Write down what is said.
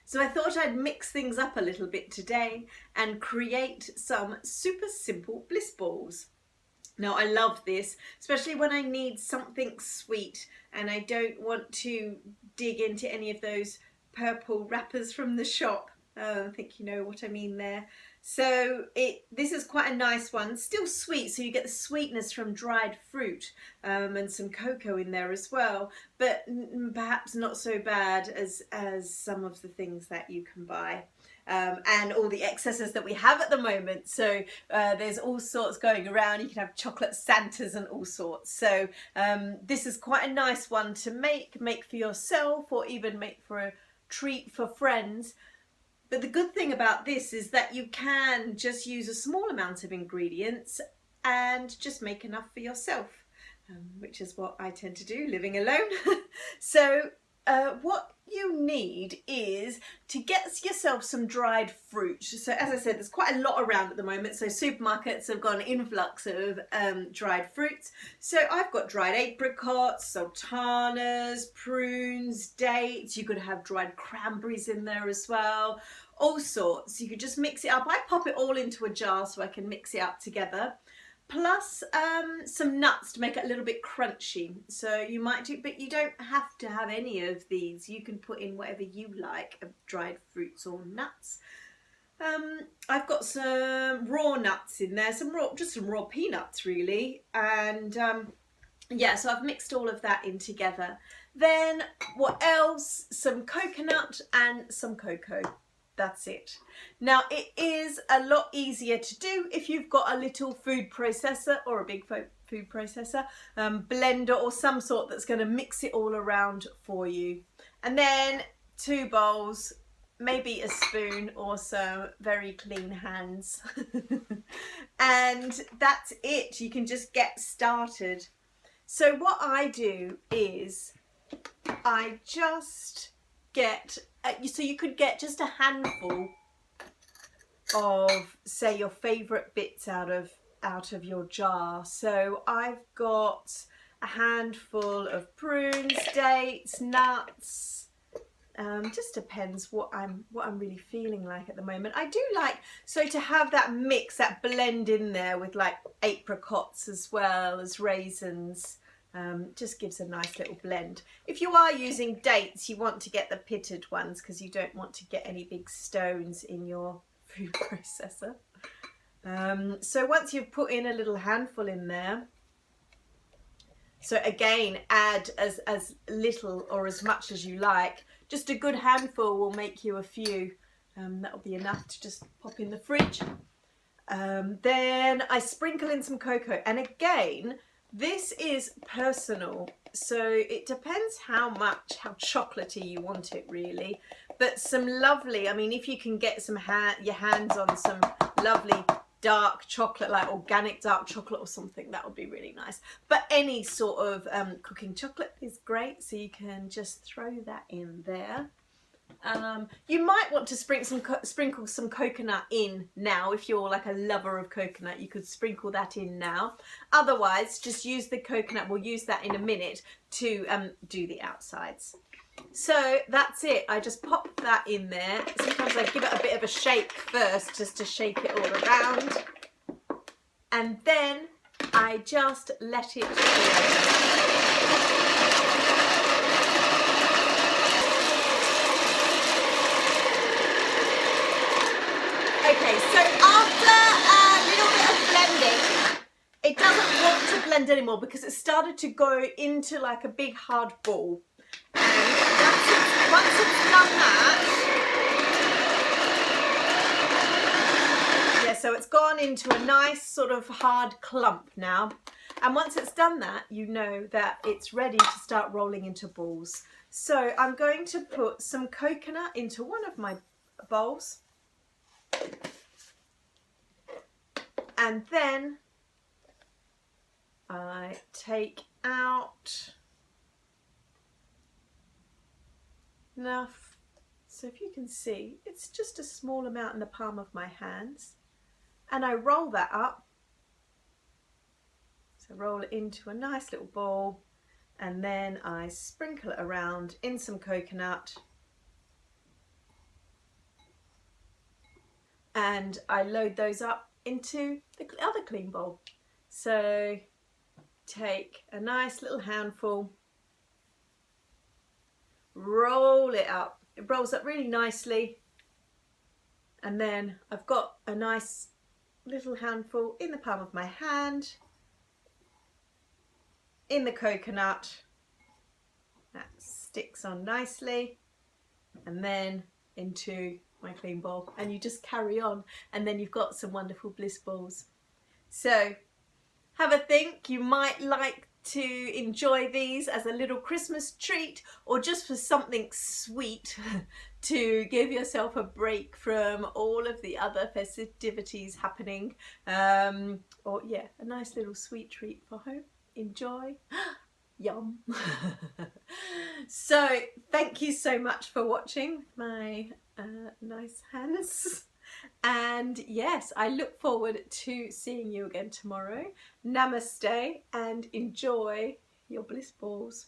So I thought I'd mix things up a little bit today and create some super simple bliss balls. Now I love this, especially when I need something sweet and I don't want to dig into any of those purple wrappers from the shop. I think you know what I mean there. So this is quite a nice one, still sweet, so you get the sweetness from dried fruit and some cocoa in there as well, but perhaps not so bad as some of the things that you can buy. And all the excesses that we have at the moment. So there's all sorts going around. You can have chocolate Santas and all sorts. So this is quite a nice one to make for yourself or even make for a treat for friends. But the good thing about this is that you can just use a small amount of ingredients and just make enough for yourself, which is what I tend to do living alone. So what you need is to get yourself some dried fruit. So as I said, there's quite a lot around at the moment. So supermarkets have got an influx of dried fruits. So I've got dried apricots, sultanas, prunes, dates. You could have dried cranberries in there as well. All sorts. You could just mix it up. I pop it all into a jar so I can mix it up together. Plus some nuts to make it a little bit crunchy. So you might do, but you don't have to have any of these. You can put in whatever you like of dried fruits or nuts. I've got some raw nuts in there, just some raw peanuts really, and yeah, so I've mixed all of that in together. Then what else? Some coconut and some cocoa. That's it. Now it is a lot easier to do if you've got a little food processor or a big food processor, blender or some sort that's going to mix it all around for you. And then 2 bowls, maybe a spoon or some very clean hands. And that's it. You can just get started. So what I do is I just get, so you could get just a handful of, say, your favourite bits out of your jar. So I've got a handful of prunes, dates, nuts. Just depends what I'm really feeling like at the moment. I do like to have that mix, that blend in there with like apricots as well as raisins. Just gives a nice little blend. If you are using dates, you want to get the pitted ones because you don't want to get any big stones in your food processor. So once you've put in a little handful in there, so again, add as little or as much as you like. Just a good handful will make you a few. That'll be enough to just pop in the fridge. Then I sprinkle in some cocoa, and again, this is personal, so it depends how chocolatey you want it really. But some lovely, I mean, if you can get your hands on some lovely dark chocolate, like organic dark chocolate or something, that would be really nice. But any sort of cooking chocolate is great, so you can just throw that in there. You might want to sprinkle some coconut in now. If you're like a lover of coconut, you could sprinkle that in now. Otherwise, just use the coconut. We'll use that in a minute to do the outsides. So that's it. I just pop that in there. Sometimes I give it a bit of a shake first, just to shake it all around. And then I just let it go. Okay, so after a little bit of blending, it doesn't want to blend anymore because it started to go into like a big hard ball. And once it's done that, yeah, so it's gone into a nice sort of hard clump now. And once it's done that, you know that it's ready to start rolling into balls. So I'm going to put some coconut into one of my bowls. And then I take out enough, so if you can see, it's just a small amount in the palm of my hands, and I roll that up. So roll it into a nice little ball, and then I sprinkle it around in some coconut. and I load those up into the other clean bowl. So take a nice little handful, roll it up. It rolls up really nicely, and then I've got a nice little handful in the palm of my hand, in the coconut. That sticks on nicely, and then into my clean bowl, and you just carry on, and then you've got some wonderful Bliss balls. So have a think. You might like to enjoy these as a little Christmas treat, or just for something sweet to give yourself a break from all of the other festivities happening, or yeah, a nice little sweet treat for home. Enjoy. Yum. So thank you so much for watching my nice hands, and yes, I look forward to seeing you again tomorrow. Namaste, and enjoy your Bliss balls.